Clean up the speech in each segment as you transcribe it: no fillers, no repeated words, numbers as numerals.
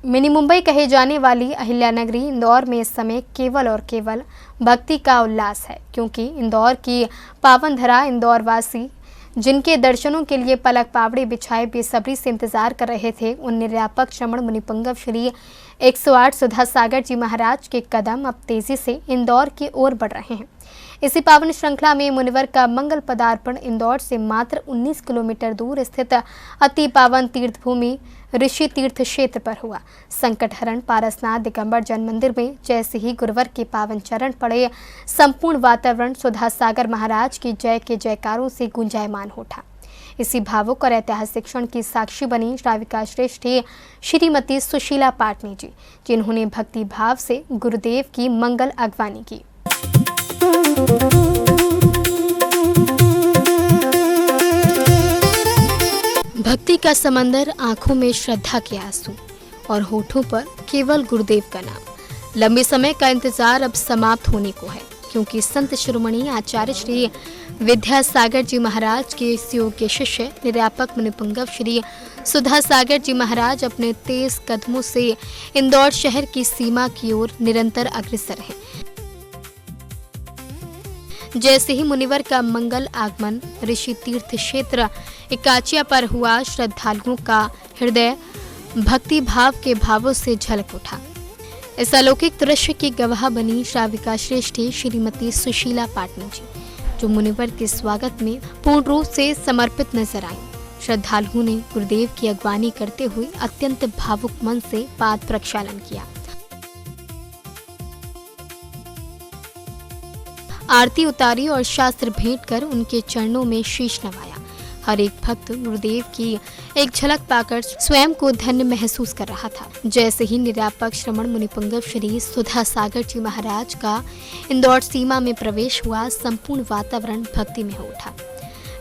Mini Mumbai कहे जाने वाली अहिल्यानगरी इंदौर में इस समय केवल और केवल भक्ति का उल्लास है, क्योंकि इंदौर की पावन धरा इंदौर वासी जिनके दर्शनों के लिए पलक पावड़े बिछाए बेसब्री से इंतजार कर रहे थे, उन निर्यापक श्रमण मुनिपुंगव श्री 108 सुधा सागर जी महाराज के कदम अब तेजी से इंदौर की ओर बढ़ रहे हैं। इसी पावन श्रृंखला में मुनिवर का मंगल पदार्पण इंदौर से मात्र 19 किलोमीटर दूर स्थित अति पावन तीर्थ भूमि ऋषि तीर्थ क्षेत्र पर हुआ। संकट हरण पारसनाथ दिगंबर जैन मंदिर में जैसे ही गुरुवर के पावन चरण पड़े, संपूर्ण वातावरण सुधा सागर महाराज की जय के जयकारों से गुंजायमान उठा। इसी भावुक और ऐतिहासिक क्षण की साक्षी बनी श्राविका श्रेष्ठ श्रीमती सुशीला पाटनी जी, जिन्होंने भक्ति भाव से गुरुदेव की मंगल अगवानी की। भक्ति का समंदर, आंखों में श्रद्धा के आंसू और होठों पर केवल गुरुदेव का नाम। लंबे समय का इंतजार अब समाप्त होने को है, क्योंकि संत शिरोमणि आचार्य श्री विद्यासागर जी महाराज के इस योग्य शिष्य निर्यापक मुनिपुंगव श्री सुधा सागर जी महाराज अपने तेज कदमों से इंदौर शहर की सीमा की ओर निरंतर अग्रसर हैं। जैसे ही मुनिवर का मंगल आगमन ऋषि तीर्थ क्षेत्र एकाचिया पर हुआ, श्रद्धालुओं का हृदय भक्ति भाव के भावों से झलक उठा। इस अलौकिक दृश्य की गवाह बनी श्राविका श्रेष्ठ श्रीमती सुशीला पाटनी जी, जो मुनिवर के स्वागत में पूर्ण रूप से समर्पित नजर आई। श्रद्धालुओं ने गुरुदेव की अगवानी करते हुए अत्यंत भावुक मन से पाद प्रक्षालन किया। आरती उतारी और शास्त्र भेंट कर उनके चरणों में शीश नवाया। हर एक भक्त गुरुदेव की एक झलक पाकर स्वयं को धन्य महसूस कर रहा था। जैसे ही निर्यापक श्रमण मुनिपुंगव श्री सुधा सागर जी महाराज का इंदौर सीमा में प्रवेश हुआ, संपूर्ण वातावरण भक्ति में हो उठा।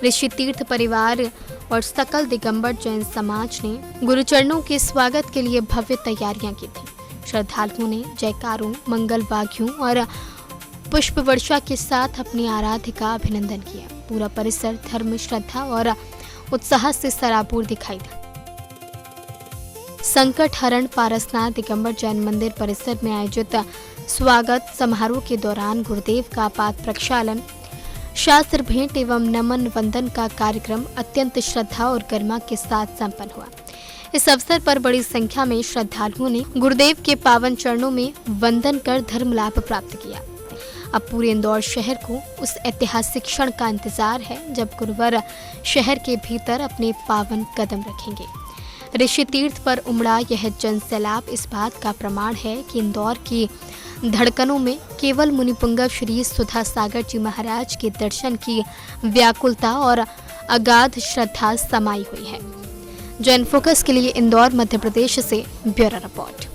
ऋषि तीर्थ परिवार और सकल दिगंबर जैन समाज ने गुरुचरणों के स्वागत के लिए भव्य तैयारियां की थी। श्रद्धालुओं ने जयकारों, मंगल वाद्यों और पुष्प वर्षा के साथ अपने आराध्य का अभिनंदन किया। पूरा परिसर धर्म, श्रद्धा और उत्साह से सराबोर दिखाई दिया। संकट हरण पारसनाथ दिगंबर जैन मंदिर परिसर में आयोजित स्वागत समारोह के दौरान गुरुदेव का पाद प्रक्षालन, शास्त्र भेंट एवं नमन वंदन का कार्यक्रम अत्यंत श्रद्धा और गरिमा के साथ संपन्न हुआ। इस अवसर पर बड़ी संख्या में श्रद्धालुओं ने गुरुदेव के पावन चरणों में वंदन कर धर्म लाभ प्राप्त किया। अब पूरे इंदौर शहर को उस ऐतिहासिक क्षण का इंतजार है जब गुरुवर शहर के भीतर अपने पावन कदम रखेंगे। ऋषि तीर्थ पर उमड़ा यह जन सैलाब इस बात का प्रमाण है कि इंदौर की धड़कनों में केवल मुनिपुंगव श्री सुधा सागर जी महाराज के दर्शन की व्याकुलता और अगाध श्रद्धा समाई हुई है। जैन फोकस के लिए इंदौर मध्य प्रदेश से ब्यूरो रिपोर्ट।